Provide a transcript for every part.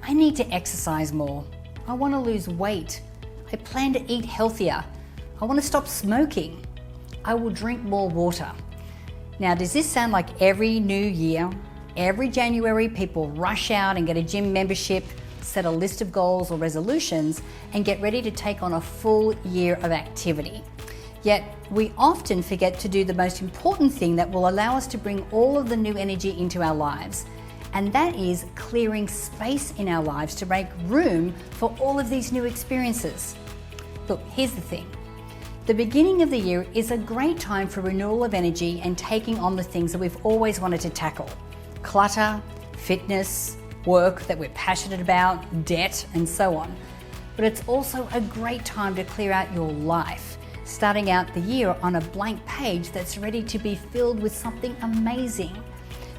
I need to exercise more. I want to lose weight. I plan to eat healthier. I want to stop smoking. I will drink more water. Now, does this sound like every new year, every January, people rush out and get a gym membership, set a list of goals or resolutions, and get ready to take on a full year of activity? Yet, we often forget to do the most important thing that will allow us to bring all of the new energy into our lives. And that is clearing space in our lives to make room for all of these new experiences. Look, here's the thing. The beginning of the year is a great time for renewal of energy and taking on the things that we've always wanted to tackle. Clutter, fitness, work that we're passionate about, debt, and so on. But it's also a great time to clear out your life, starting out the year on a blank page that's ready to be filled with something amazing.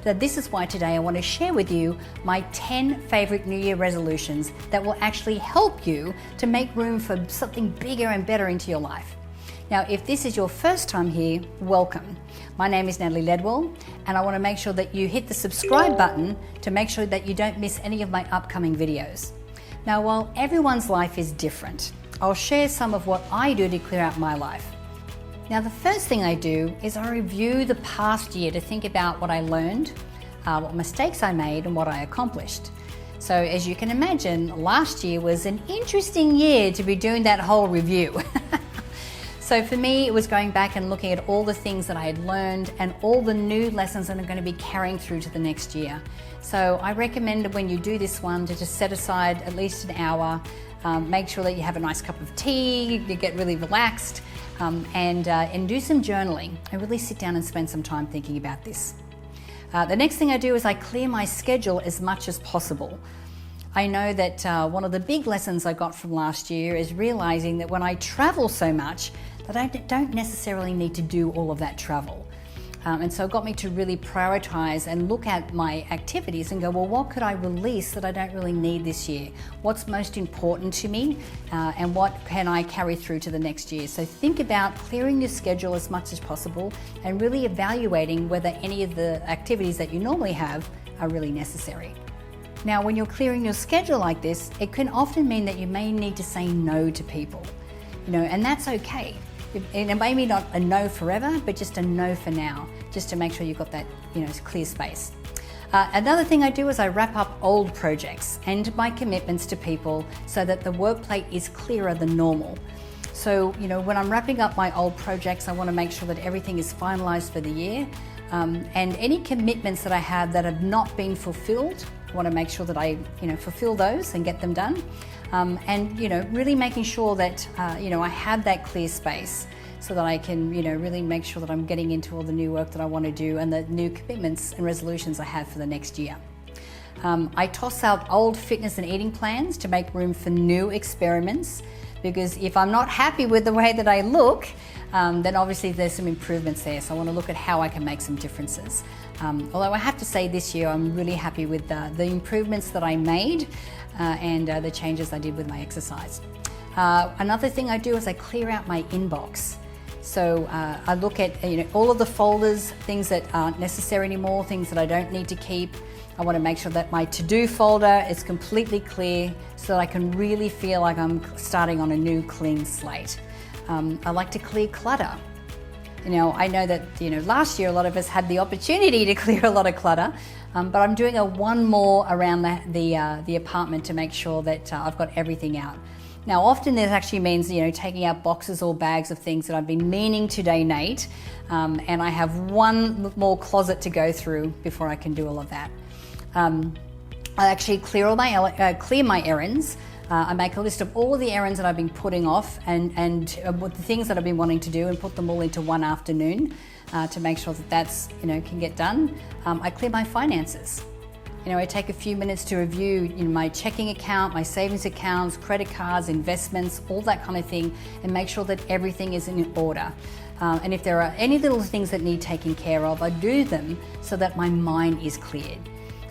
So this is why today I want to share with you my 10 favorite New Year resolutions that will actually help you to make room for something bigger and better into your life. Now, if this is your first time here, welcome. My name is Natalie Ledwell, and I want to make sure that you hit the subscribe button to make sure that you don't miss any of my upcoming videos. Now, while everyone's life is different, I'll share some of what I do to clear out my life. Now, the first thing I do is I review the past year to think about what I learned, what mistakes I made, and what I accomplished. So as you can imagine, last year was an interesting year to be doing that whole review. So for me, it was going back and looking at all the things that I had learned and all the new lessons that I'm going to be carrying through to the next year. So I recommend when you do this one to just set aside at least an hour, make sure that you have a nice cup of tea, you get really relaxed, and do some journaling and really sit down and spend some time thinking about this. The next thing I do is I clear my schedule as much as possible. I know that one of the big lessons I got from last year is realizing that when I travel so much, that I don't necessarily need to do all of that travel. And so it got me to really prioritize and look at my activities and go, well, what could I release that I don't really need this year? What's most important to me? And what can I carry through to the next year? So think about clearing your schedule as much as possible and really evaluating whether any of the activities that you normally have are really necessary. Now, when you're clearing your schedule like this, it can often mean that you may need to say no to people, and that's okay. And it may be not a no forever, but just a no for now, just to make sure you've got that, clear space. Another thing I do is I wrap up old projects and my commitments to people so that the work plate is clearer than normal. So, when I'm wrapping up my old projects, I want to make sure that everything is finalized for the year. And any commitments that I have that have not been fulfilled, I want to make sure that I, fulfill those and get them done. And really making sure that I have that clear space so that I can really make sure that I'm getting into all the new work that I want to do and the new commitments and resolutions I have for the next year. I toss out old fitness and eating plans to make room for new experiments, because if I'm not happy with the way that I look, then obviously there's some improvements there. So I want to look at how I can make some differences. Although I have to say this year I'm really happy with the improvements that I made and the changes I did with my exercise. Another thing I do is I clear out my inbox. So I look at all of the folders, things that aren't necessary anymore, things that I don't need to keep. I want to make sure that my to-do folder is completely clear so that I can really feel like I'm starting on a new clean slate. I like to clear clutter. I know that last year a lot of us had the opportunity to clear a lot of clutter, but I'm doing one more around the apartment to make sure that I've got everything out. Now, often this actually means taking out boxes or bags of things that I've been meaning to donate, and I have one more closet to go through before I can do all of that. I actually clear my errands. I make a list of all of the errands that I've been putting off and the things that I've been wanting to do and put them all into one afternoon to make sure that that's can get done. I clear my finances. I take a few minutes to review my checking account, my savings accounts, credit cards, investments, all that kind of thing, and make sure that everything is in order. And if there are any little things that need taking care of, I do them so that my mind is cleared.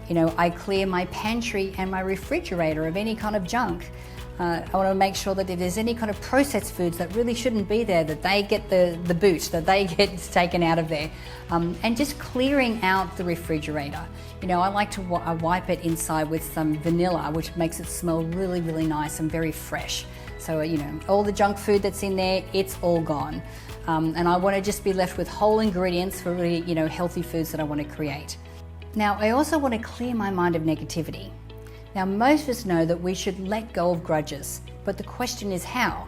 I clear my pantry and my refrigerator of any kind of junk. I want to make sure that if there's any kind of processed foods that really shouldn't be there, that they get the boot, that they get taken out of there. And just clearing out the refrigerator. You know, I like to wipe it inside with some vanilla, which makes it smell really, really nice and very fresh. So, you know, all the junk food that's in there, it's all gone. And I want to just be left with whole ingredients for really, you know, healthy foods that I want to create. Now, I also want to clear my mind of negativity. Now, most of us know that we should let go of grudges, but the question is how?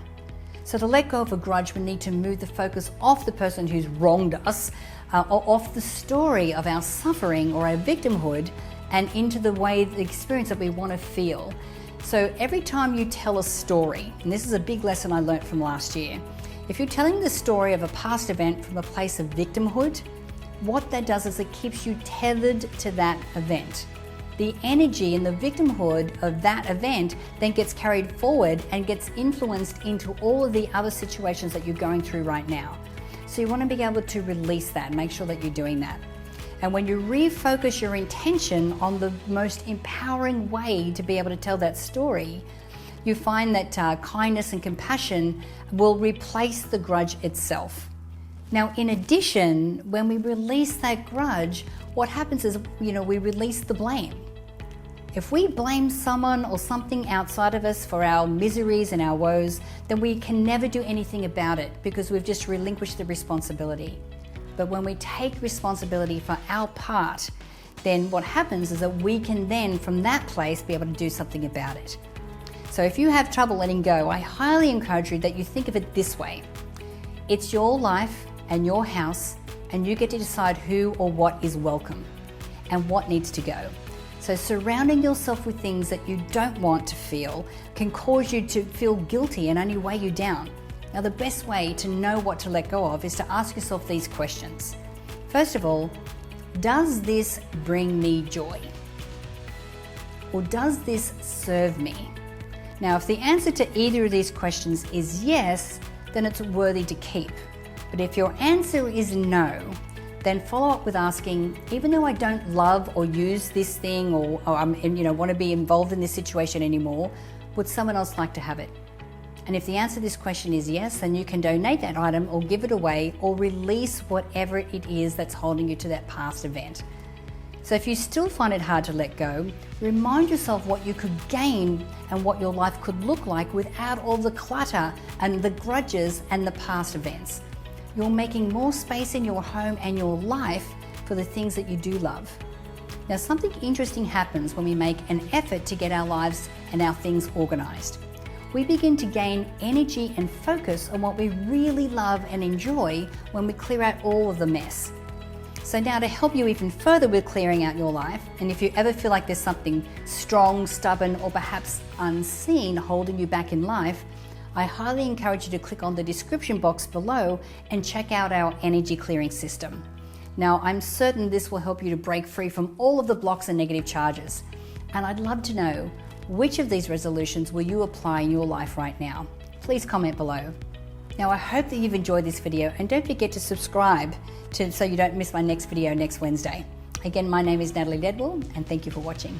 So to let go of a grudge, we need to move the focus off the person who's wronged us, or off the story of our suffering or our victimhood, and into the experience that we want to feel. So every time you tell a story, and this is a big lesson I learned from last year, if you're telling the story of a past event from a place of victimhood, what that does is it keeps you tethered to that event. The energy and the victimhood of that event then gets carried forward and gets influenced into all of the other situations that you're going through right now. So you want to be able to release that, make sure that you're doing that. And when you refocus your intention on the most empowering way to be able to tell that story, you find that kindness and compassion will replace the grudge itself. Now, in addition, when we release that grudge, what happens is, you know, we release the blame. If we blame someone or something outside of us for our miseries and our woes, then we can never do anything about it because we've just relinquished the responsibility. But when we take responsibility for our part, then what happens is that we can then, from that place, be able to do something about it. So if you have trouble letting go, I highly encourage you that you think of it this way. It's your life and your house, and you get to decide who or what is welcome and what needs to go. So surrounding yourself with things that you don't want to feel can cause you to feel guilty and only weigh you down. Now, the best way to know what to let go of is to ask yourself these questions. First of all, does this bring me joy? Or does this serve me? Now, if the answer to either of these questions is yes, then it's worthy to keep. But if your answer is no, then follow up with asking, even though I don't love or use this thing or want to be involved in this situation anymore, would someone else like to have it? And if the answer to this question is yes, then you can donate that item or give it away or release whatever it is that's holding you to that past event. So if you still find it hard to let go, remind yourself what you could gain and what your life could look like without all the clutter and the grudges and the past events. You're making more space in your home and your life for the things that you do love. Now, something interesting happens when we make an effort to get our lives and our things organized. We begin to gain energy and focus on what we really love and enjoy when we clear out all of the mess. So now, to help you even further with clearing out your life, and if you ever feel like there's something strong, stubborn, or perhaps unseen holding you back in life, I highly encourage you to click on the description box below and check out our energy clearing system. Now, I'm certain this will help you to break free from all of the blocks and negative charges. And I'd love to know, which of these resolutions will you apply in your life right now? Please comment below. Now, I hope that you've enjoyed this video, and don't forget to subscribe so you don't miss my next video next Wednesday. Again, my name is Natalie Ledwell, and thank you for watching.